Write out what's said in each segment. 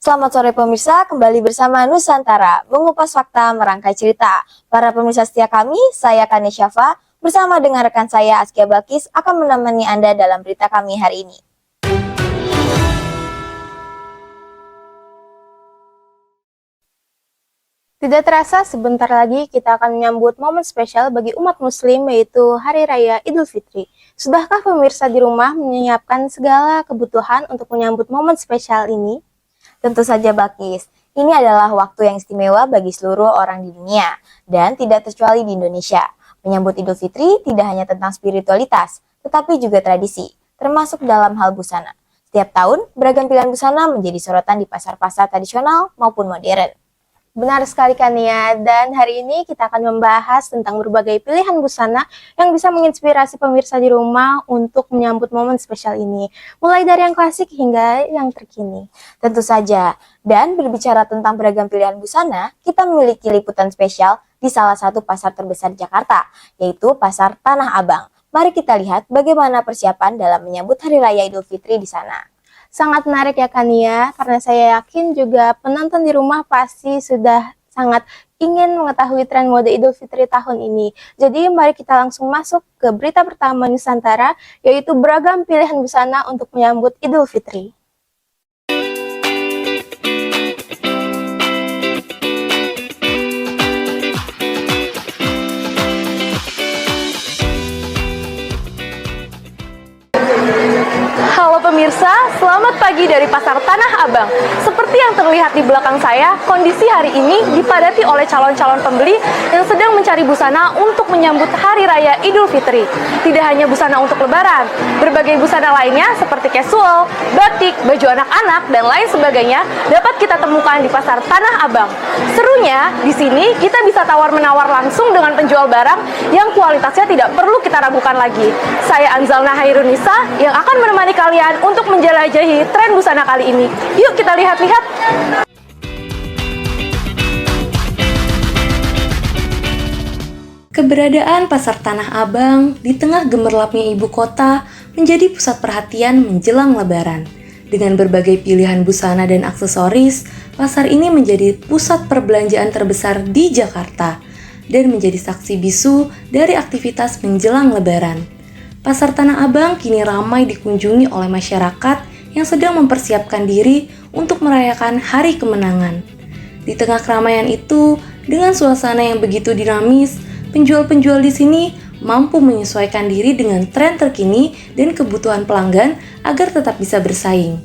Selamat sore pemirsa, kembali bersama Nusantara, mengupas fakta, merangkai cerita. Para pemirsa setia kami, saya Kane Syafa, bersama dengan rekan saya Askia Bakis akan menemani Anda dalam berita kami hari ini. Tidak terasa sebentar lagi kita akan menyambut momen spesial bagi umat muslim yaitu Hari Raya Idul Fitri. Sudahkah pemirsa di rumah menyiapkan segala kebutuhan untuk menyambut momen spesial ini? Tentu saja Bakis, ini adalah waktu yang istimewa bagi seluruh orang di dunia dan tidak terkecuali di Indonesia. Menyambut Idul Fitri tidak hanya tentang spiritualitas, tetapi juga tradisi, termasuk dalam hal busana. Setiap tahun, beragam pilihan busana menjadi sorotan di pasar-pasar tradisional maupun modern. Benar sekali Kania, dan hari ini kita akan membahas tentang berbagai pilihan busana yang bisa menginspirasi pemirsa di rumah untuk menyambut momen spesial ini. Mulai dari yang klasik hingga yang terkini. Tentu saja, dan berbicara tentang beragam pilihan busana, kita memiliki liputan spesial di salah satu pasar terbesar Jakarta, yaitu Pasar Tanah Abang. Mari kita lihat bagaimana persiapan dalam menyambut Hari Raya Idul Fitri di sana. Sangat menarik ya Kania, karena saya yakin juga penonton di rumah pasti sudah sangat ingin mengetahui tren mode Idul Fitri tahun ini. Jadi mari kita langsung masuk ke berita pertama Nusantara, yaitu beragam pilihan busana untuk menyambut Idul Fitri. Halo pemirsa, selamat pagi dari Pasar Tanah Abang. Seperti yang terlihat di belakang saya, kondisi hari ini dipadati oleh calon-calon pembeli yang sedang mencari busana untuk menyambut Hari Raya Idul Fitri. Tidak hanya busana untuk lebaran, berbagai busana lainnya seperti casual, batik, baju anak-anak, dan lain sebagainya dapat kita temukan di Pasar Tanah Abang. Serunya, di sini kita bisa tawar-menawar langsung dengan penjual barang yang kualitasnya tidak perlu kita ragukan lagi. Saya Anzalna Hairunisa yang akan menemani kalian untuk menjelajahi tren busana kali ini. Yuk kita lihat-lihat. Keberadaan Pasar Tanah Abang di tengah gemerlapnya ibu kota menjadi pusat perhatian menjelang Lebaran. Dengan berbagai pilihan busana dan aksesoris, pasar ini menjadi pusat perbelanjaan terbesar di Jakarta dan menjadi saksi bisu dari aktivitas menjelang Lebaran. Pasar Tanah Abang kini ramai dikunjungi oleh masyarakat yang sedang mempersiapkan diri untuk merayakan Hari Kemenangan. Di tengah keramaian itu, dengan suasana yang begitu dinamis, penjual-penjual di sini mampu menyesuaikan diri dengan tren terkini dan kebutuhan pelanggan agar tetap bisa bersaing.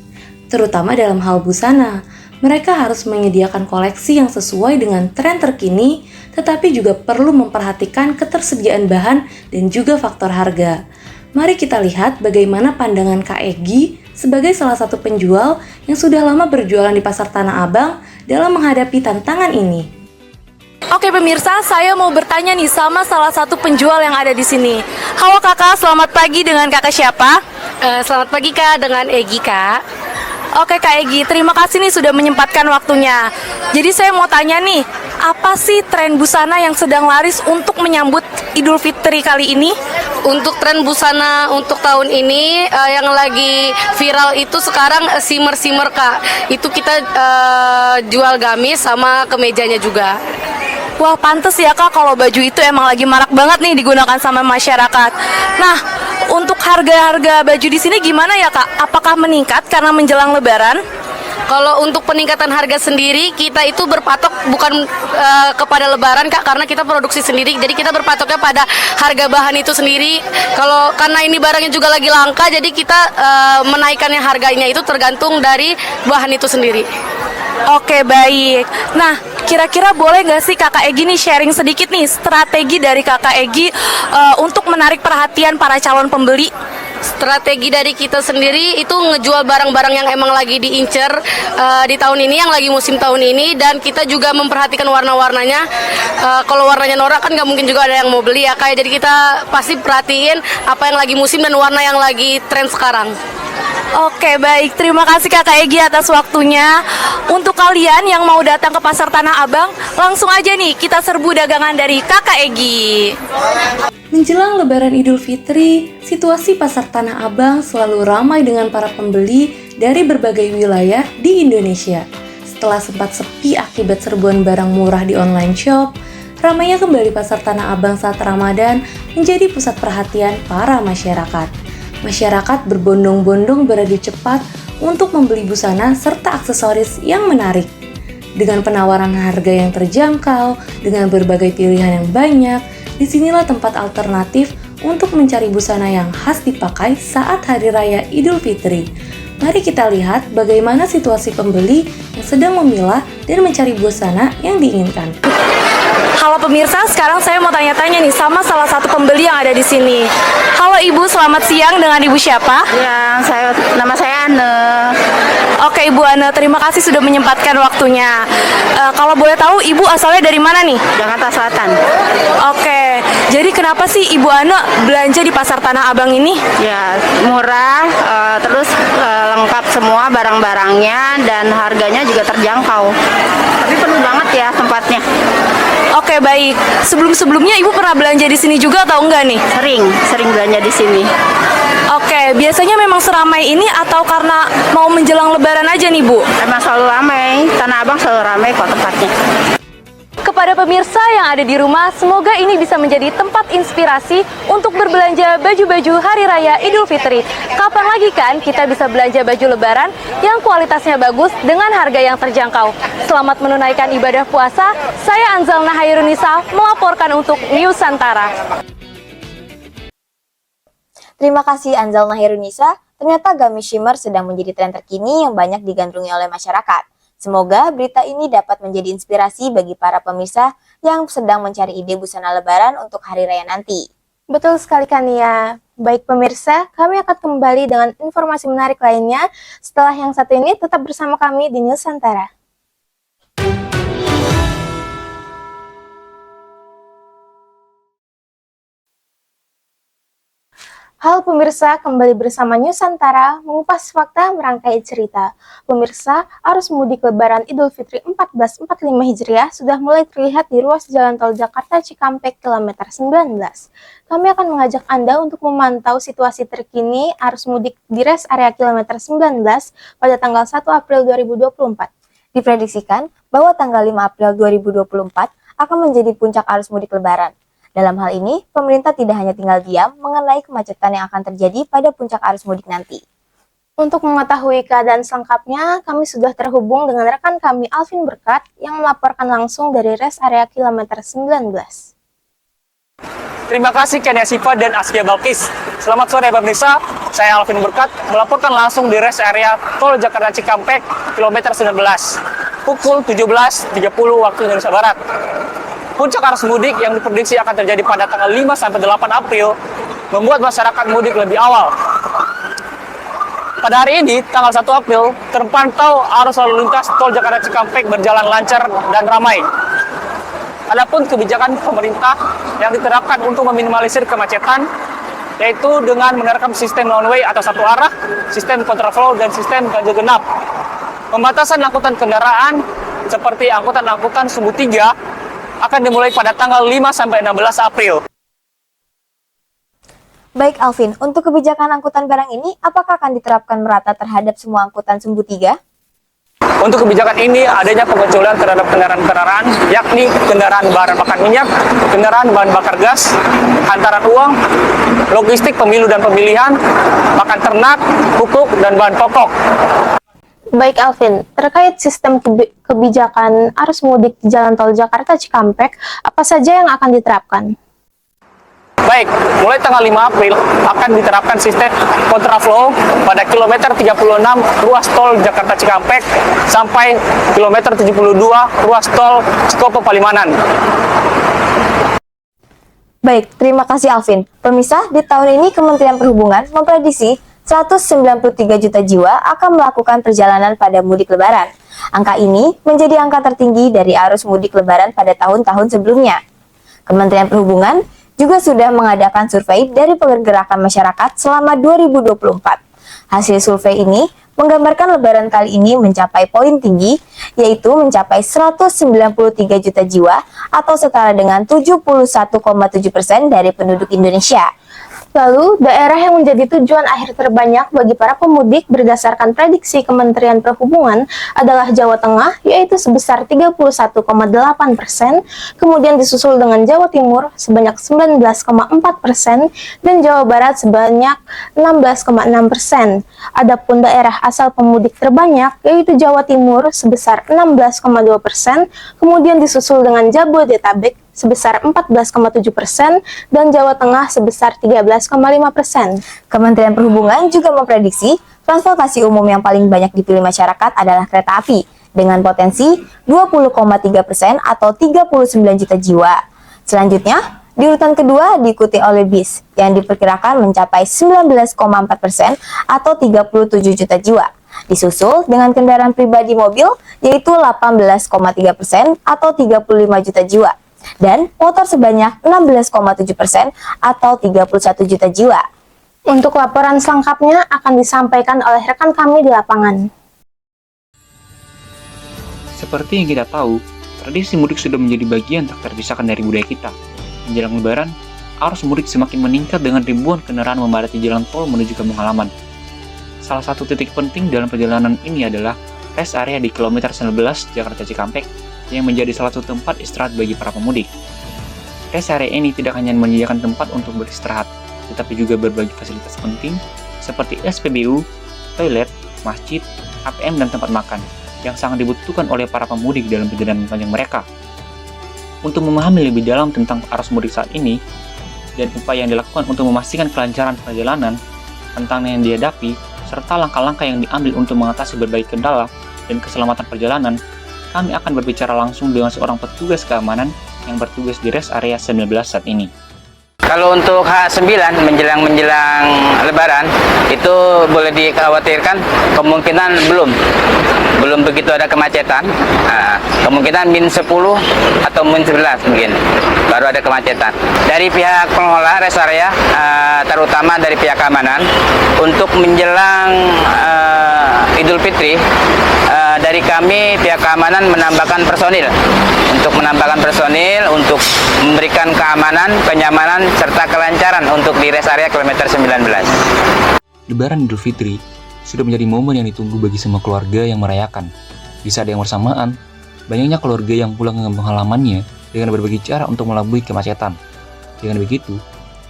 Terutama dalam hal busana, mereka harus menyediakan koleksi yang sesuai dengan tren terkini, tetapi juga perlu memperhatikan ketersediaan bahan dan juga faktor harga. Mari kita lihat bagaimana pandangan Kak Egi sebagai salah satu penjual yang sudah lama berjualan di Pasar Tanah Abang dalam menghadapi tantangan ini. Oke pemirsa, saya mau bertanya nih sama salah satu penjual yang ada di sini. Halo kakak, selamat pagi, dengan kakak siapa? Selamat pagi Kak, dengan Egi Kak. Oke Kak Egi, terima kasih nih sudah menyempatkan waktunya. Jadi saya mau tanya nih, apa sih tren busana yang sedang laris untuk menyambut Idul Fitri kali ini? Untuk tren busana untuk tahun ini yang lagi viral itu sekarang simmer Kak. Itu kita jual gamis sama kemejanya juga. Wah pantes ya Kak, kalau baju itu emang lagi marak banget nih digunakan sama masyarakat. Nah, untuk harga-harga baju di sini gimana ya Kak? Apakah meningkat karena menjelang Lebaran? Kalau untuk peningkatan harga sendiri, kita itu berpatok bukan kepada Lebaran Kak, karena kita produksi sendiri. Jadi kita berpatoknya pada harga bahan itu sendiri. Kalau karena ini barangnya juga lagi langka, jadi kita menaikkannya harganya itu tergantung dari bahan itu sendiri. Oke baik. Nah, kira-kira boleh nggak sih Kakak Egi nih sharing sedikit nih strategi dari Kakak Egi untuk menarik perhatian para calon pembeli? Strategi dari kita sendiri itu ngejual barang-barang yang emang lagi diincer di tahun ini, yang lagi musim tahun ini, dan kita juga memperhatikan warna-warnanya. Kalau warnanya norak kan nggak mungkin juga ada yang mau beli ya Kak. Jadi kita pasti perhatiin apa yang lagi musim dan warna yang lagi tren sekarang. Oke baik, terima kasih Kakak Egi atas waktunya. Untuk kalian yang mau datang ke Pasar Tanah Abang, langsung aja nih kita serbu dagangan dari Kakak Egi. Menjelang Lebaran Idul Fitri, situasi Pasar Tanah Abang selalu ramai dengan para pembeli dari berbagai wilayah di Indonesia. setelah sempat sepi akibat serbuan barang murah di online shop, ramainya kembali pasar Tanah Abang saat Ramadan menjadi pusat perhatian para masyarakat. Masyarakat berbondong-bondong beradu cepat untuk membeli busana serta aksesoris yang menarik. Dengan penawaran harga yang terjangkau, dengan berbagai pilihan yang banyak, disinilah tempat alternatif untuk mencari busana yang khas dipakai saat Hari Raya Idul Fitri. Mari kita lihat bagaimana situasi pembeli yang sedang memilah dan mencari busana yang diinginkan. Halo pemirsa, sekarang saya mau tanya-tanya nih sama salah satu pembeli yang ada di sini. Halo Ibu, selamat siang. Dengan Ibu siapa? Ya, nama saya Anne. Oke Ibu Anne, terima kasih sudah menyempatkan waktunya. Kalau boleh tahu Ibu asalnya dari mana nih? Jakarta Selatan. Oke, jadi kenapa sih Ibu Anne belanja di Pasar Tanah Abang ini? Ya, murah, terus lengkap semua barang-barangnya dan harganya juga terjangkau. Tapi penuh banget ya tempatnya. Oke baik, sebelum-sebelumnya Ibu pernah belanja di sini juga atau enggak nih? Sering belanja di sini. Oke, biasanya memang seramai ini atau karena mau menjelang Lebaran aja nih Bu? Emang selalu ramai, Tanah Abang selalu ramai kok tempatnya. Kepada pemirsa yang ada di rumah, semoga ini bisa menjadi tempat inspirasi untuk berbelanja baju-baju Hari Raya Idul Fitri. Kapan lagi kan kita bisa belanja baju Lebaran yang kualitasnya bagus dengan harga yang terjangkau? Selamat menunaikan ibadah puasa. Saya Anzalna Hairunisa melaporkan untuk Nusantara. Terima kasih Anzalna Hairunisa. Ternyata gamis shimmer sedang menjadi tren terkini yang banyak digandrungi oleh masyarakat. Semoga berita ini dapat menjadi inspirasi bagi para pemirsa yang sedang mencari ide busana Lebaran untuk Hari Raya nanti. Betul sekali Kania. Baik pemirsa, kami akan kembali dengan informasi menarik lainnya setelah yang satu ini. Tetap bersama kami di Nusantara. Halo pemirsa, kembali bersama Nusantara mengupas fakta merangkai cerita. Pemirsa, arus mudik Lebaran Idul Fitri 1445 Hijriah sudah mulai terlihat di ruas jalan tol Jakarta Cikampek kilometer 19. Kami akan mengajak Anda untuk memantau situasi terkini arus mudik di rest area kilometer 19 pada tanggal 1 April 2024. Diprediksikan bahwa tanggal 5 April 2024 akan menjadi puncak arus mudik Lebaran. Dalam hal ini, pemerintah tidak hanya tinggal diam mengenai kemacetan yang akan terjadi pada puncak arus mudik nanti. Untuk mengetahui keadaan selengkapnya, kami sudah terhubung dengan rekan kami Alvin Berkat yang melaporkan langsung dari rest area kilometer 19. Terima kasih Kenia Siva dan Askia Balkis. Selamat sore pemirsa, saya Alvin Berkat melaporkan langsung di rest area tol Jakarta Cikampek kilometer 19 pukul 17.30 waktu Indonesia Barat. Puncak arus mudik yang diprediksi akan terjadi pada tanggal 5-8 April membuat masyarakat mudik lebih awal. Pada hari ini, tanggal 1 April, terpantau arus lalu lintas tol Jakarta Cikampek berjalan lancar dan ramai. Adapun kebijakan pemerintah yang diterapkan untuk meminimalisir kemacetan, yaitu dengan menerapkan sistem one way atau satu arah, sistem kontraflow, dan sistem ganjil genap. Pembatasan angkutan kendaraan seperti angkutan-angkutan sumbu 3 akan dimulai pada tanggal 5-16 April. Baik Alvin, untuk kebijakan angkutan barang ini, apakah akan diterapkan merata terhadap semua angkutan sumbu 3? Untuk kebijakan ini, adanya pengecualian terhadap kendaraan-kendaraan, yakni kendaraan bahan bakar minyak, kendaraan bahan bakar gas, hantaran uang, logistik pemilu dan pemilihan, pakan ternak, pupuk, dan bahan pokok. Baik Alvin, terkait sistem kebijakan arus mudik di jalan tol Jakarta Cikampek, apa saja yang akan diterapkan? Baik, mulai tanggal 5 April akan diterapkan sistem kontraflow pada kilometer 36 ruas tol Jakarta Cikampek sampai kilometer 72 ruas tol Cikopo Palimanan. Baik, terima kasih Alvin. Pemirsa, di tahun ini Kementerian Perhubungan memprediksi 193 juta jiwa akan melakukan perjalanan pada mudik Lebaran. Angka ini menjadi angka tertinggi dari arus mudik Lebaran pada tahun-tahun sebelumnya. Kementerian Perhubungan juga sudah mengadakan survei dari pergerakan masyarakat selama 2024. Hasil survei ini menggambarkan Lebaran kali ini mencapai poin tinggi, yaitu mencapai 193 juta jiwa atau setara dengan 71,7% dari penduduk Indonesia. Lalu, daerah yang menjadi tujuan akhir terbanyak bagi para pemudik berdasarkan prediksi Kementerian Perhubungan adalah Jawa Tengah, yaitu sebesar 31,8%, kemudian disusul dengan Jawa Timur sebanyak 19,4%, dan Jawa Barat sebanyak 16,6%. Adapun daerah asal pemudik terbanyak, yaitu Jawa Timur sebesar 16,2%, kemudian disusul dengan Jabodetabek sebesar 14,7% dan Jawa Tengah sebesar 13,5%. Kementerian Perhubungan juga memprediksi transportasi umum yang paling banyak dipilih masyarakat adalah kereta api dengan potensi 20,3% atau 39 juta jiwa. Selanjutnya, di urutan kedua diikuti oleh bis yang diperkirakan mencapai 19,4% atau 37 juta jiwa. Disusul dengan kendaraan pribadi mobil yaitu 18,3% atau 35 juta jiwa. Dan motor sebanyak 16,7% atau 31 juta jiwa. Untuk laporan selengkapnya akan disampaikan oleh rekan kami di lapangan. Seperti yang kita tahu, tradisi mudik sudah menjadi bagian tak terpisahkan dari budaya kita. Menjelang Lebaran, arus mudik semakin meningkat dengan ribuan kendaraan memadati jalan tol menuju kampung halaman. Salah satu titik penting dalam perjalanan ini adalah rest area di kilometer 19 Jakarta Cikampek yang menjadi salah satu tempat istirahat bagi para pemudik. Rest area ini tidak hanya menyediakan tempat untuk beristirahat, tetapi juga berbagi fasilitas penting seperti SPBU, toilet, masjid, ATM, dan tempat makan yang sangat dibutuhkan oleh para pemudik dalam perjalanan panjang mereka. Untuk memahami lebih dalam tentang arus mudik saat ini dan upaya yang dilakukan untuk memastikan kelancaran perjalanan, tantangan yang dihadapi, serta langkah-langkah yang diambil untuk mengatasi berbagai kendala dan keselamatan perjalanan, kami akan berbicara langsung dengan seorang petugas keamanan yang bertugas di rest area 19 saat ini. Kalau untuk H9 menjelang Lebaran itu boleh dikhawatirkan kemungkinan belum begitu ada kemacetan. Kemungkinan -10 atau -11 mungkin baru ada kemacetan. Dari pihak pengelola rest area, terutama dari pihak keamanan, untuk menjelang Idul Fitri, dari kami pihak keamanan menambahkan personil untuk memberikan keamanan, kenyamanan, serta kelancaran untuk di rest area kilometer 19. Lebaran Idul Fitri sudah menjadi momen yang ditunggu bagi semua keluarga yang merayakan. Di saat yang bersamaan, banyaknya keluarga yang pulang ke kampung halamannya dengan berbagai cara untuk melabui kemacetan. Dengan begitu,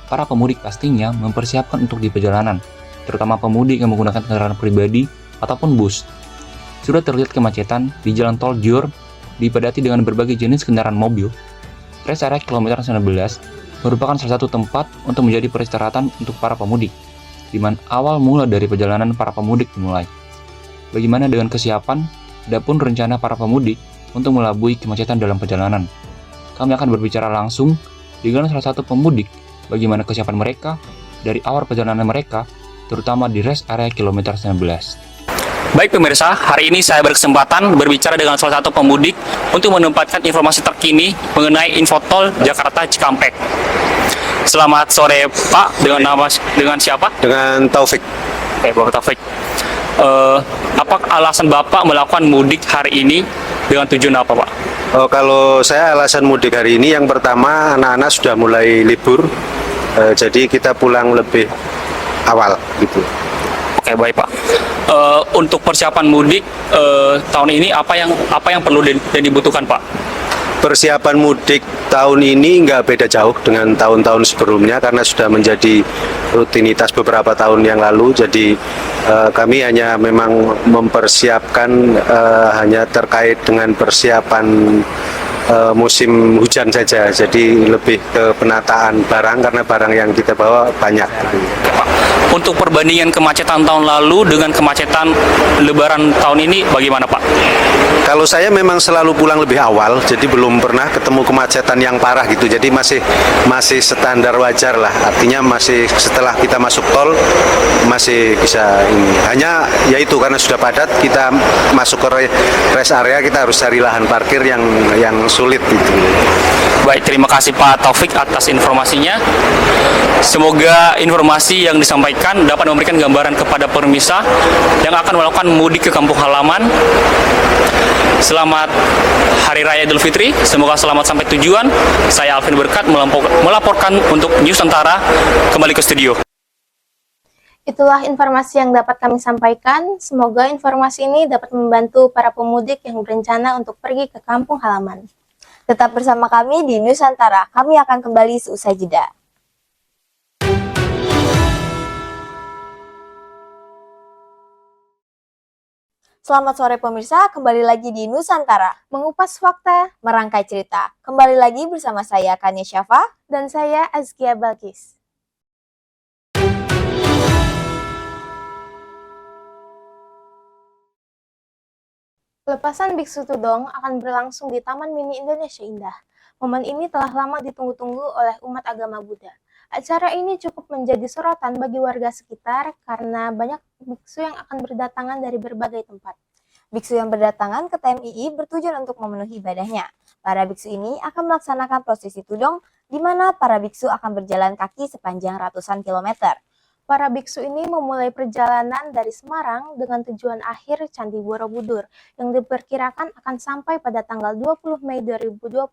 para pemudik pastinya mempersiapkan untuk di perjalanan, terutama pemudik yang menggunakan kendaraan pribadi ataupun bus. Sudah terlihat kemacetan di jalan tol Jor dipadati dengan berbagai jenis kendaraan mobil. Rest area kilometer 19 merupakan salah satu tempat untuk menjadi peristirahatan untuk para pemudik, di mana awal mula dari perjalanan para pemudik dimulai. Bagaimana dengan kesiapan adapun rencana para pemudik untuk melabui kemacetan dalam perjalanan? Kami akan berbicara langsung dengan salah satu pemudik bagaimana kesiapan mereka dari awal perjalanan mereka, terutama di rest area kilometer 19. Baik pemirsa, hari ini saya berkesempatan berbicara dengan salah satu pemudik untuk menempatkan informasi terkini mengenai info tol Jakarta Cikampek. Selamat sore Pak, dengan siapa? Dengan Taufik. Bapak Taufik. Apa alasan Bapak melakukan mudik hari ini dengan tujuan apa Pak? Kalau saya alasan mudik hari ini, yang pertama anak-anak sudah mulai libur, jadi kita pulang lebih awal gitu. Oke, baik Pak. Untuk persiapan mudik tahun ini apa yang perlu dan dibutuhkan Pak? Persiapan mudik tahun ini nggak beda jauh dengan tahun-tahun sebelumnya karena sudah menjadi rutinitas beberapa tahun yang lalu. Jadi kami hanya memang mempersiapkan hanya terkait dengan persiapan musim hujan saja. Jadi lebih ke penataan barang karena barang yang kita bawa banyak. Pak, untuk perbandingan kemacetan tahun lalu dengan kemacetan Lebaran tahun ini bagaimana Pak? Kalau saya memang selalu pulang lebih awal, jadi belum pernah ketemu kemacetan yang parah gitu. Jadi masih standar wajar lah. Artinya masih setelah kita masuk tol masih bisa ini. Hanya yaitu karena sudah padat kita masuk ke rest area kita harus cari lahan parkir yang sulit gitu. Baik, terima kasih Pak Taufik atas informasinya. Semoga informasi yang disampaikan dapat memberikan gambaran kepada pemirsa yang akan melakukan mudik ke kampung halaman Selamat Hari Raya Idul Fitri. Semoga selamat sampai tujuan. Saya Alvin Berkat melaporkan untuk Nusantara kembali ke studio. Itulah informasi yang dapat kami sampaikan. Semoga informasi ini dapat membantu para pemudik yang berencana untuk pergi ke kampung halaman. Tetap bersama kami di Nusantara. Kami akan kembali seusai jeda. Selamat sore pemirsa, kembali lagi di Nusantara. Mengupas fakta, Merangkai cerita. Kembali lagi bersama saya Kania Syafa. dan saya Azkia Balkis. Pelepasan Biksu Tudong akan berlangsung di Taman Mini Indonesia Indah. Momen ini telah lama ditunggu-tunggu oleh umat agama Buddha. Acara ini cukup menjadi sorotan bagi warga sekitar karena banyak biksu yang akan berdatangan dari berbagai tempat. Biksu yang berdatangan ke TMII bertujuan untuk memenuhi ibadahnya. Para biksu ini akan melaksanakan prosesi tudong, di mana para biksu akan berjalan kaki sepanjang ratusan kilometer. Para biksu ini memulai perjalanan dari Semarang dengan tujuan akhir Candi Borobudur yang diperkirakan akan sampai pada tanggal 20 Mei 2024.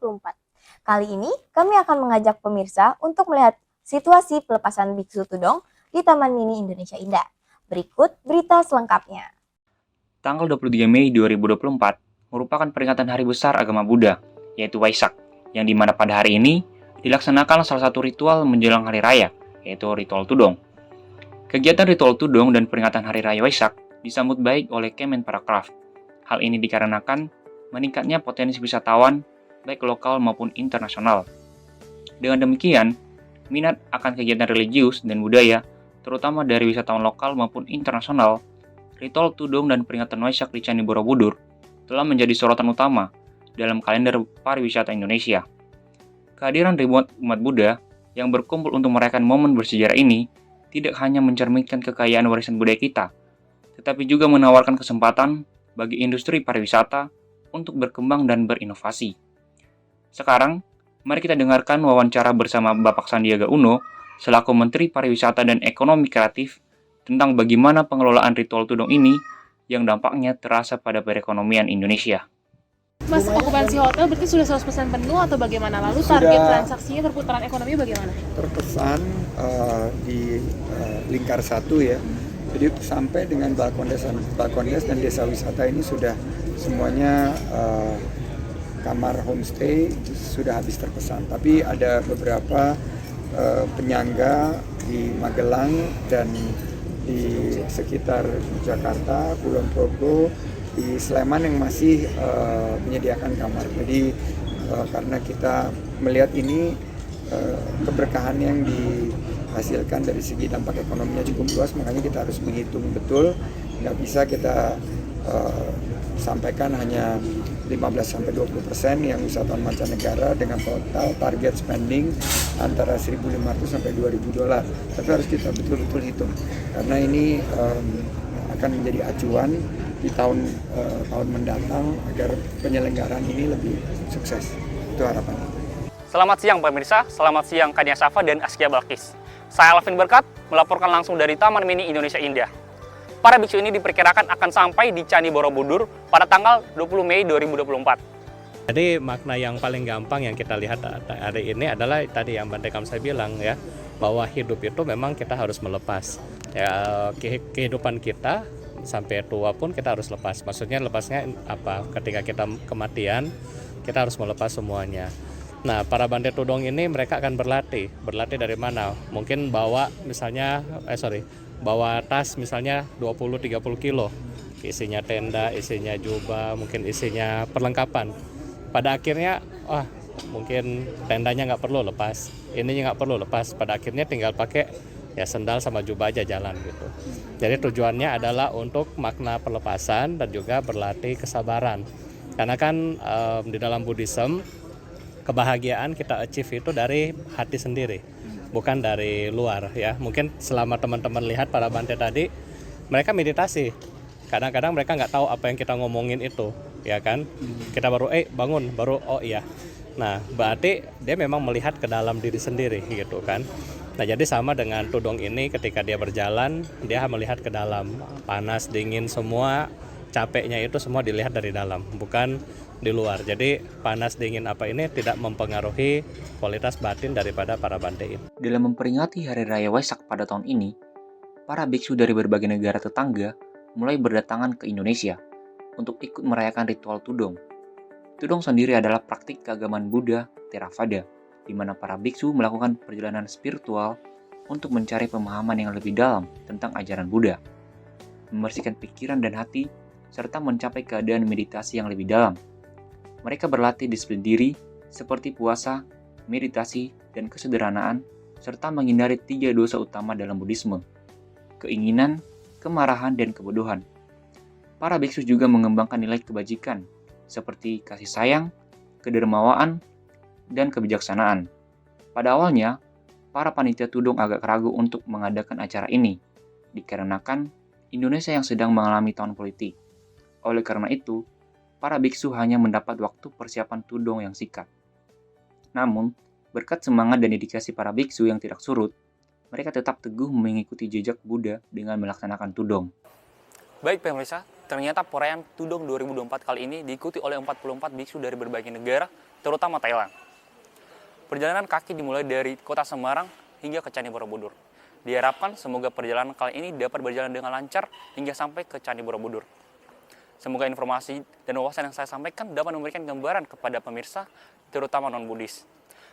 Kali ini kami akan mengajak pemirsa untuk melihat situasi pelepasan biksu tudong di Taman Mini Indonesia Indah. Berikut berita selengkapnya. Tanggal 23 Mei 2024 merupakan peringatan hari besar agama Buddha, yaitu Waisak, yang dimana pada hari ini dilaksanakan salah satu ritual menjelang hari raya, yaitu ritual tudong. Kegiatan ritual tudong dan peringatan Hari Raya Waisak disambut baik oleh Kemenparekraf. Hal ini dikarenakan meningkatnya potensi wisatawan baik lokal maupun internasional. Dengan demikian, minat akan kegiatan religius dan budaya, terutama dari wisatawan lokal maupun internasional, ritual tudong dan peringatan Waisak di Candi Borobudur telah menjadi sorotan utama dalam kalender pariwisata Indonesia. Kehadiran ribuan umat Buddha yang berkumpul untuk merayakan momen bersejarah ini tidak hanya mencerminkan kekayaan warisan budaya kita, tetapi juga menawarkan kesempatan bagi industri pariwisata untuk berkembang dan berinovasi. Sekarang, mari kita dengarkan wawancara bersama Bapak Sandiaga Uno selaku Menteri Pariwisata dan Ekonomi Kreatif tentang bagaimana pengelolaan ritual tudong ini yang dampaknya terasa pada perekonomian Indonesia. Mas, okupansi hotel berarti sudah 100% penuh atau bagaimana? Lalu target transaksinya, perputaran ekonomi bagaimana? Terkesan di lingkar 1 ya. Jadi sampai dengan Balkondes dan desa wisata ini sudah semuanya kamar homestay sudah habis terpesan. Tapi ada beberapa penyangga di Magelang dan di sekitar Jakarta, Kulon Progo, di Sleman yang masih menyediakan kamar. Jadi karena kita melihat ini keberkahan yang dihasilkan dari segi dampak ekonominya cukup luas, makanya kita harus menghitung betul. Nggak bisa kita sampaikan hanya 15-20% yang wisatawan mancanegara dengan total target spending antara 1.500 sampai 2.000 dolar. Tapi harus kita betul-betul hitung karena ini akan menjadi acuan di tahun mendatang agar penyelenggaraan ini lebih sukses. Itu harapannya. Selamat siang pemirsa, selamat siang Kania Syafa dan Azkia Balkis. Saya Alvin Berkat melaporkan langsung dari Taman Mini Indonesia Indah. Para biksu ini diperkirakan akan sampai di Candi Borobudur pada tanggal 20 Mei 2024. Jadi makna yang paling gampang yang kita lihat hari ini adalah tadi yang Bante Kamsa bilang ya, bahwa hidup itu memang kita harus melepas. Ya, kehidupan kita sampai tua pun kita harus lepas. Maksudnya lepasnya apa? Ketika kita kematian, kita harus melepas semuanya. Nah, para Bante Tudong ini mereka akan berlatih. Berlatih dari mana? Mungkin bawa misalnya bawa tas misalnya 20-30 kilo. Isinya tenda, isinya jubah, mungkin isinya perlengkapan. Pada akhirnya, mungkin tendanya nggak perlu lepas, ininya nggak perlu lepas. Pada akhirnya tinggal pakai ya sendal sama jubah aja jalan gitu. Jadi tujuannya adalah untuk makna pelepasan dan juga berlatih kesabaran. Karena kan di dalam Buddhism, kebahagiaan kita achieve itu dari hati sendiri, bukan dari luar ya. Mungkin selama teman-teman lihat para Bante tadi, mereka meditasi. Kadang-kadang mereka nggak tahu apa yang kita ngomongin itu, ya kan? Kita baru bangun, baru oh iya. Nah, berarti dia memang melihat ke dalam diri sendiri gitu kan. Nah, jadi sama dengan tudong ini ketika dia berjalan, dia melihat ke dalam, panas, dingin semua capeknya itu semua dilihat dari dalam, bukan di luar. Jadi panas dingin apa ini tidak mempengaruhi kualitas batin daripada para bante ini. Dalam memperingati Hari Raya Waisak pada tahun ini, para biksu dari berbagai negara tetangga mulai berdatangan ke Indonesia untuk ikut merayakan ritual tudong. Tudong sendiri adalah praktik keagamaan Buddha Theravada, di mana para biksu melakukan perjalanan spiritual untuk mencari pemahaman yang lebih dalam tentang ajaran Buddha, membersihkan pikiran dan hati, serta mencapai keadaan meditasi yang lebih dalam. Mereka berlatih disiplin diri seperti puasa, meditasi, dan kesederhanaan, serta menghindari 3 dosa utama dalam Buddhisme: keinginan, kemarahan, dan kebodohan. Para biksu juga mengembangkan nilai kebajikan, seperti kasih sayang, kedermawaan, dan kebijaksanaan. Pada awalnya, para panitia tudong agak ragu untuk mengadakan acara ini, dikarenakan Indonesia yang sedang mengalami tahun politik. Oleh karena itu, para biksu hanya mendapat waktu persiapan tudong yang singkat. Namun, berkat semangat dan dedikasi para biksu yang tidak surut, mereka tetap teguh mengikuti jejak Buddha dengan melaksanakan tudong. Baik pemirsa, ternyata perayaan Tudong 2024 kali ini diikuti oleh 44 biksu dari berbagai negara, terutama Thailand. Perjalanan kaki dimulai dari kota Semarang hingga ke Candi Borobudur. Diharapkan semoga perjalanan kali ini dapat berjalan dengan lancar hingga sampai ke Candi Borobudur. Semoga informasi dan wawasan yang saya sampaikan dapat memberikan gambaran kepada pemirsa, terutama non-Buddhis.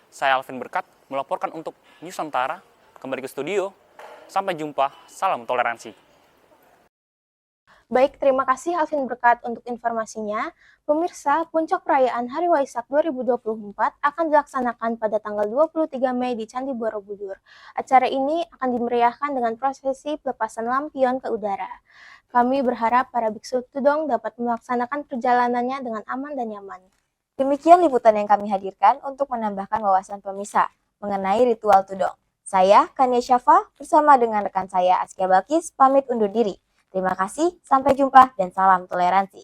Saya Alvin Berkat, melaporkan untuk Nusantara, kembali ke studio. Sampai jumpa, salam toleransi. Baik, terima kasih Alvin Berkat untuk informasinya. Pemirsa, puncak perayaan Hari Waisak 2024 akan dilaksanakan pada tanggal 23 Mei di Candi Borobudur. Acara ini akan dimeriahkan dengan prosesi pelepasan lampion ke udara. Kami berharap para biksu tudong dapat melaksanakan perjalanannya dengan aman dan nyaman. Demikian liputan yang kami hadirkan untuk menambahkan wawasan pemirsa mengenai ritual tudong. Saya, Kania Syafa, bersama dengan rekan saya, Askia Balkis, pamit undur diri. Terima kasih, sampai jumpa, dan salam toleransi.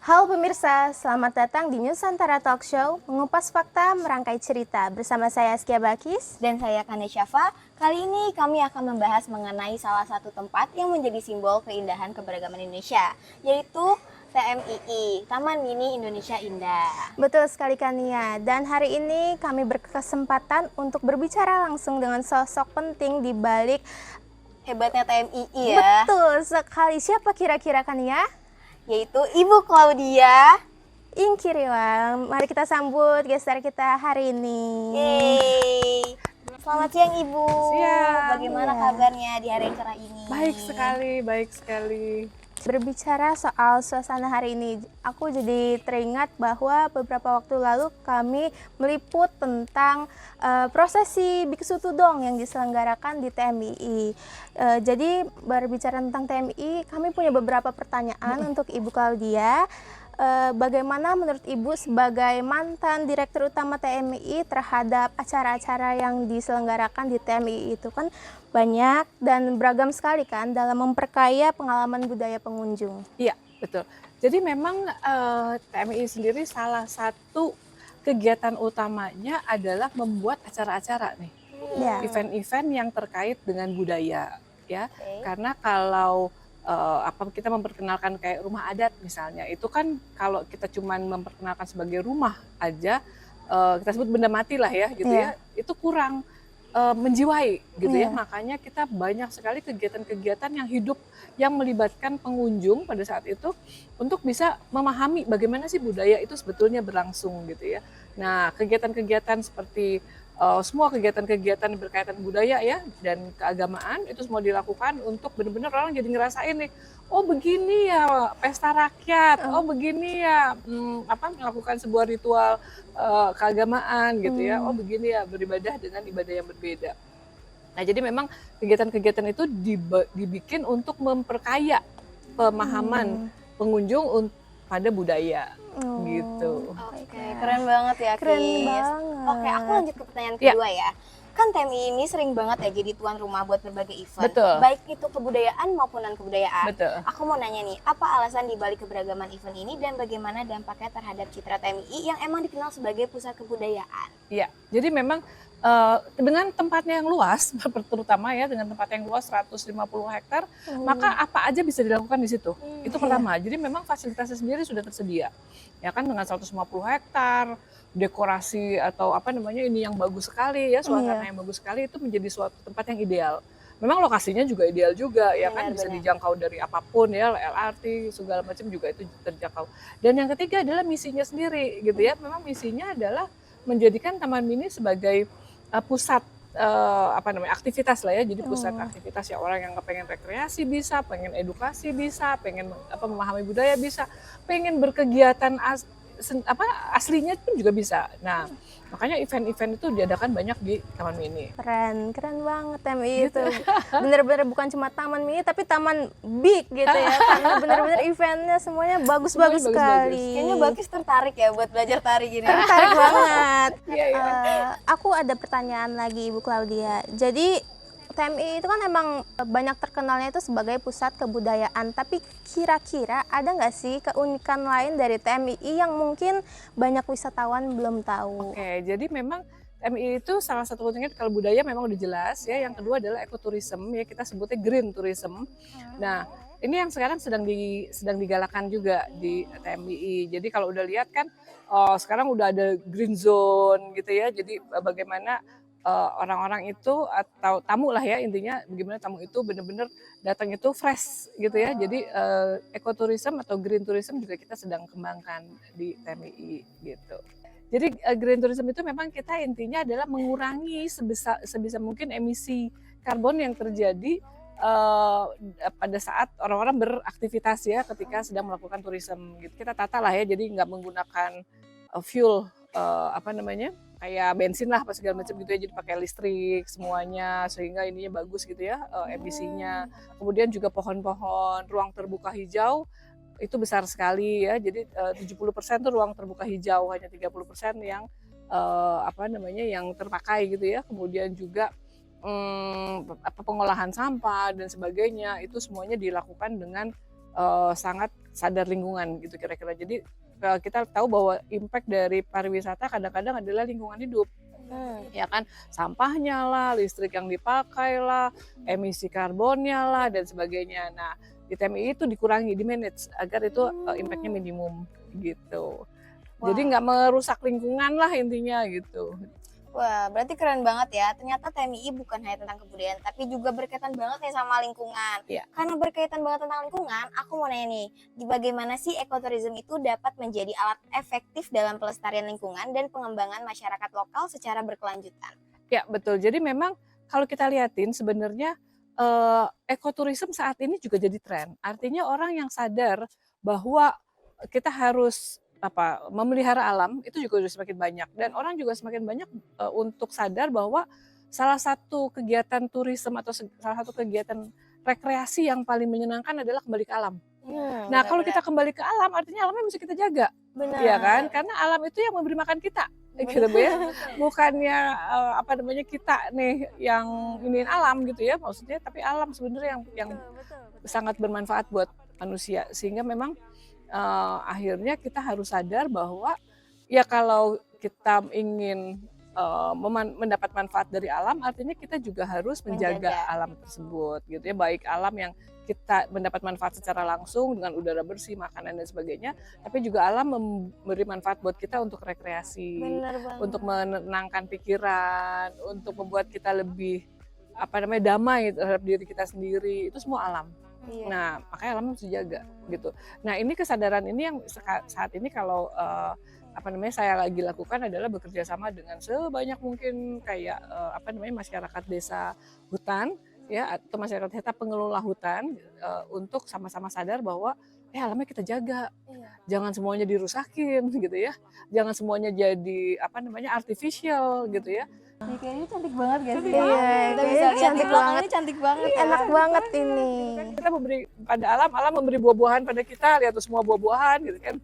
Halo pemirsa, selamat datang di Nusantara Talk Show, mengupas fakta, merangkai cerita. Bersama saya Askia Balkis Dan saya Kania Syafa. Kali ini kami akan membahas mengenai salah satu tempat yang menjadi simbol keindahan keberagaman Indonesia, yaitu TMII, Taman Mini Indonesia Indah. Betul sekali Kania, dan hari ini kami berkesempatan untuk berbicara langsung dengan sosok penting di balik Hebatnya TMII ya. Betul sekali, siapa kira-kira Kania? Yaitu Ibu Claudia Ingkiriwang. Mari kita sambut gestar kita hari ini. Yeay. Selamat siang Ibu. Siang. Bagaimana kabarnya di hari yang cerah ini? Baik sekali, baik sekali. Berbicara soal suasana hari ini, aku jadi teringat bahwa beberapa waktu lalu kami meliput tentang prosesi Biksu Tudong yang diselenggarakan di TMII. Jadi berbicara tentang TMII, kami punya beberapa pertanyaan untuk Ibu Claudia. Bagaimana menurut Ibu sebagai mantan Direktur Utama TMII terhadap acara-acara yang diselenggarakan di TMII itu kan banyak dan beragam sekali kan dalam memperkaya pengalaman budaya pengunjung. Iya, betul. Jadi memang TMII sendiri salah satu kegiatan utamanya adalah membuat acara-acara nih. Ya. Event-event yang terkait dengan budaya ya. Karena kalau kita memperkenalkan kayak rumah adat misalnya, itu kan kalau kita cuman memperkenalkan sebagai rumah aja, kita sebut benda mati lah ya gitu ya, itu kurang menjiwai gitu ya. Makanya kita banyak sekali kegiatan-kegiatan yang hidup yang melibatkan pengunjung pada saat itu untuk bisa memahami bagaimana sih budaya itu sebetulnya berlangsung gitu ya. Nah, kegiatan-kegiatan seperti semua kegiatan-kegiatan berkaitan budaya ya dan keagamaan itu semua dilakukan untuk benar-benar orang jadi ngerasain nih, oh begini ya pesta rakyat, oh begini ya melakukan sebuah ritual keagamaan gitu ya, oh begini ya beribadah dengan ibadah yang berbeda. Nah jadi memang kegiatan-kegiatan itu dibikin untuk memperkaya pemahaman pengunjung pada budaya. Gitu. Oke, keren banget ya, Keren Kis. banget. Oke, aku lanjut ke pertanyaan kedua ya. Kan TMI ini sering banget ya jadi tuan rumah buat berbagai event. Betul. Baik itu kebudayaan maupun non-kebudayaan. Betul. Aku mau nanya nih, apa alasan dibalik keberagaman event ini dan bagaimana dampaknya terhadap citra TMI yang emang dikenal sebagai pusat kebudayaan? Iya, jadi memang dengan tempatnya yang luas, terutama ya dengan tempat yang luas 150 hektar, maka apa aja bisa dilakukan di situ. Itu pertama. Jadi memang fasilitasnya sendiri sudah tersedia. Ya kan dengan 150 hektar, dekorasi atau apa namanya ini yang bagus sekali ya, suasana yang bagus sekali itu menjadi suatu tempat yang ideal. Memang lokasinya juga ideal juga ya kan, bisa dijangkau dari apapun ya, LRT segala macam juga itu terjangkau. Dan yang ketiga adalah misinya sendiri gitu ya. Memang misinya adalah menjadikan Taman Mini sebagai pusat aktivitas lah ya, jadi pusat aktivitas ya, orang yang pengen rekreasi bisa, pengen edukasi bisa, pengen memahami budaya bisa, pengen berkegiatan aslinya pun juga bisa. Nah makanya event-event itu diadakan banyak di Taman Mini. Keren banget TMI itu. Bener-bener bukan cuma Taman Mini tapi taman big gitu ya. Karena bener-bener eventnya semuanya bagus-bagus sekali. Kayaknya Bakis tertarik ya buat belajar tari gini. Tertarik banget. Aku ada pertanyaan lagi Ibu Claudia. Jadi TMI itu kan emang banyak terkenalnya itu sebagai pusat kebudayaan, tapi kira-kira ada nggak sih keunikan lain dari TMI yang mungkin banyak wisatawan belum tahu? Oke, jadi memang TMI itu salah satu keunikan kalau budaya memang udah jelas ya. Yang kedua adalah ekoturism ya, kita sebutnya green tourism. Nah ini yang sekarang sedang digalakan juga di TMI. Jadi kalau udah lihat kan sekarang udah ada green zone gitu ya. Jadi bagaimana orang-orang itu atau tamu lah ya, intinya bagaimana tamu itu benar-benar datang itu fresh gitu ya. Jadi ekoturism atau green tourism juga kita sedang kembangkan di TMI gitu. Jadi green tourism itu memang kita intinya adalah mengurangi sebisa mungkin emisi karbon yang terjadi pada saat orang-orang beraktivitas ya, ketika sedang melakukan tourism gitu. Kita tata lah ya, jadi nggak menggunakan fuel kayak bensin lah apa segala macam gitu ya, jadi pakai listrik semuanya sehingga ininya bagus gitu ya emisinya. Kemudian juga pohon-pohon, ruang terbuka hijau itu besar sekali ya, jadi 70% tuh ruang terbuka hijau, hanya 30% yang yang terpakai gitu ya. Kemudian juga pengolahan sampah dan sebagainya itu semuanya dilakukan dengan sangat sadar lingkungan gitu kira-kira. Jadi kita tahu bahwa impact dari pariwisata kadang-kadang adalah lingkungan hidup. Ya kan, sampahnya lah, listrik yang dipakai lah, emisi karbonnya lah dan sebagainya. Nah di TMI itu dikurangi, di manage agar itu impactnya minimum gitu. Jadi nggak merusak lingkungan lah intinya gitu. Wah, berarti keren banget ya. Ternyata TMI bukan hanya tentang kebudayaan, tapi juga berkaitan banget nih sama lingkungan. Karena berkaitan banget tentang lingkungan, aku mau nanya nih, bagaimana sih ekoturism itu dapat menjadi alat efektif dalam pelestarian lingkungan dan pengembangan masyarakat lokal secara berkelanjutan? Ya, betul. Jadi memang kalau kita lihatin sebenarnya ekoturism saat ini juga jadi tren. Artinya orang yang sadar bahwa kita harus memelihara alam itu juga sudah semakin banyak, dan orang juga semakin banyak untuk sadar bahwa salah satu kegiatan turisme atau salah satu kegiatan rekreasi yang paling menyenangkan adalah kembali ke alam. Nah kalau kita kembali ke alam artinya alamnya mesti kita jaga, ya kan? Karena alam itu yang memberi makan kita, gitu ya. Bukannya kita nih yang iniin alam gitu ya, maksudnya, tapi alam sebenarnya yang sangat bermanfaat buat manusia, sehingga memang akhirnya kita harus sadar bahwa ya kalau kita ingin mendapat manfaat dari alam, artinya kita juga harus menjaga alam tersebut gitu ya, baik alam yang kita mendapat manfaat secara langsung dengan udara bersih, makanan dan sebagainya, tapi juga alam memberi manfaat buat kita untuk rekreasi, untuk menenangkan pikiran, untuk membuat kita lebih damai terhadap diri kita sendiri, itu semua alam. Nah, makanya alam harus dijaga gitu. Nah, ini kesadaran ini yang saat ini kalau saya lagi lakukan adalah bekerja sama dengan sebanyak mungkin kayak masyarakat desa hutan ya, atau masyarakat desa pengelola hutan untuk sama-sama sadar bahwa alamnya kita jaga. Jangan semuanya dirusakin gitu ya. Jangan semuanya jadi artificial gitu ya. Kayaknya cantik banget gak sih? Iya, kita bisa lihat di belakang ini cantik banget. Enak banget ini. Kita memberi pada alam memberi buah-buahan pada kita, lihat tuh semua buah-buahan gitu kan.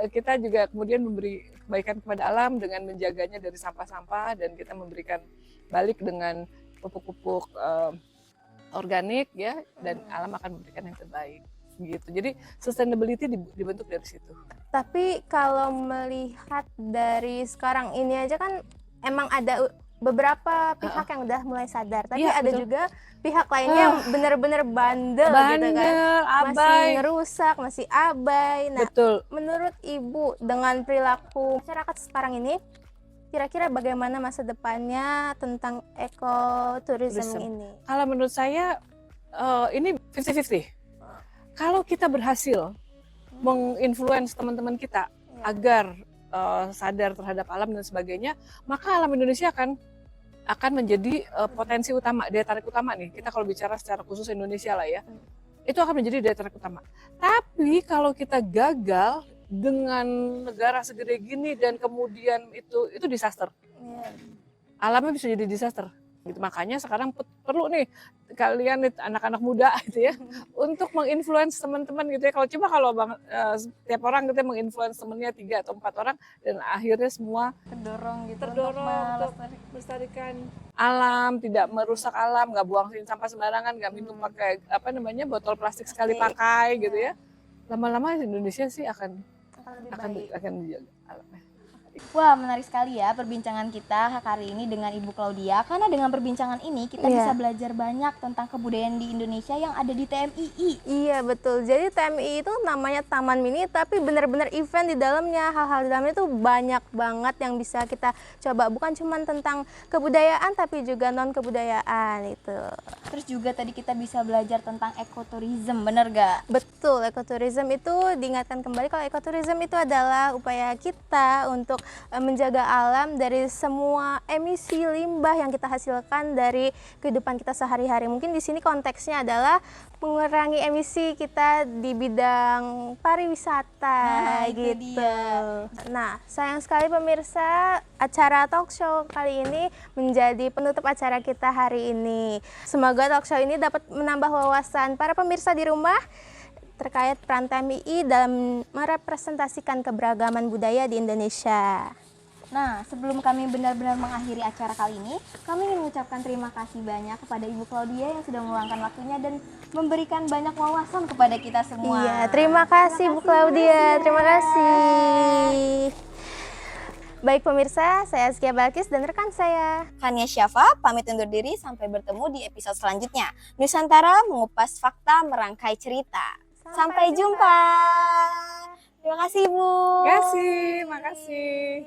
Kita juga kemudian memberi kebaikan kepada alam dengan menjaganya dari sampah-sampah, dan kita memberikan balik dengan pupuk-pupuk organik ya, dan alam akan memberikan yang terbaik gitu. Jadi sustainability dibentuk dari situ. Tapi kalau melihat dari sekarang ini aja kan emang ada beberapa pihak yang udah mulai sadar, tapi Iya, ada betul. juga pihak lainnya yang benar-benar bandel, gitu kan, masih abai. ngerusak, masih abai. Nah, Betul. menurut Ibu dengan perilaku masyarakat sekarang ini, kira-kira bagaimana masa depannya tentang ekoturism Tourism. ini? Kalau menurut saya ini 50-50. Kalau kita berhasil menginfluence teman-teman kita agar sadar terhadap alam dan sebagainya, maka alam Indonesia akan menjadi potensi utama, daya tarik utama nih. Kita kalau bicara secara khusus Indonesia lah ya, itu akan menjadi daya tarik utama. Tapi kalau kita gagal dengan negara segede gini dan kemudian itu disaster, alamnya bisa jadi disaster. Gitu. Makanya sekarang perlu nih kalian nih, anak-anak muda gitu ya, untuk menginfluence teman-teman gitu ya. Kalau setiap orang gitu ya, menginfluence temennya 3 atau 4 orang, dan akhirnya semua Terdorong gitu untuk melestarikan alam, tidak merusak alam, nggak buang sampah sembarangan, nggak minum pakai botol plastik sekali pakai gitu ya. Lama-lama Indonesia sih akan dijaga alamnya. Wah, menarik sekali ya perbincangan kita hari ini dengan Ibu Claudia. Karena dengan perbincangan ini kita Iya. bisa belajar banyak tentang kebudayaan di Indonesia yang ada di TMII. Iya betul, jadi TMI itu namanya Taman Mini, tapi benar-benar event di dalamnya, hal-hal di dalamnya itu banyak banget yang bisa kita coba. Bukan cuma tentang kebudayaan, tapi juga non-kebudayaan itu. Terus juga tadi kita bisa belajar tentang ekoturism, bener gak? Betul, ekoturism itu diingatkan kembali kalau ekoturism itu adalah upaya kita untuk menjaga alam dari semua emisi limbah yang kita hasilkan dari kehidupan kita sehari-hari. Mungkin di sini konteksnya adalah mengurangi emisi kita di bidang pariwisata gitu. Nah, sayang sekali pemirsa, acara talk show kali ini menjadi penutup acara kita hari ini. Semoga talk show ini dapat menambah wawasan para pemirsa di rumah terkait peran TMII dalam merepresentasikan keberagaman budaya di Indonesia. Nah, sebelum kami benar-benar mengakhiri acara kali ini, kami ingin mengucapkan terima kasih banyak kepada Ibu Claudia yang sudah meluangkan waktunya dan memberikan banyak wawasan kepada kita semua. Iya, terima kasih Bu Claudia, terima kasih. Baik pemirsa, saya Askia Balkis dan rekan saya Kania Syafa, pamit undur diri sampai bertemu di episode selanjutnya. Nusantara mengupas fakta, merangkai cerita. Sampai jumpa. Terima kasih, Bu. Makasih.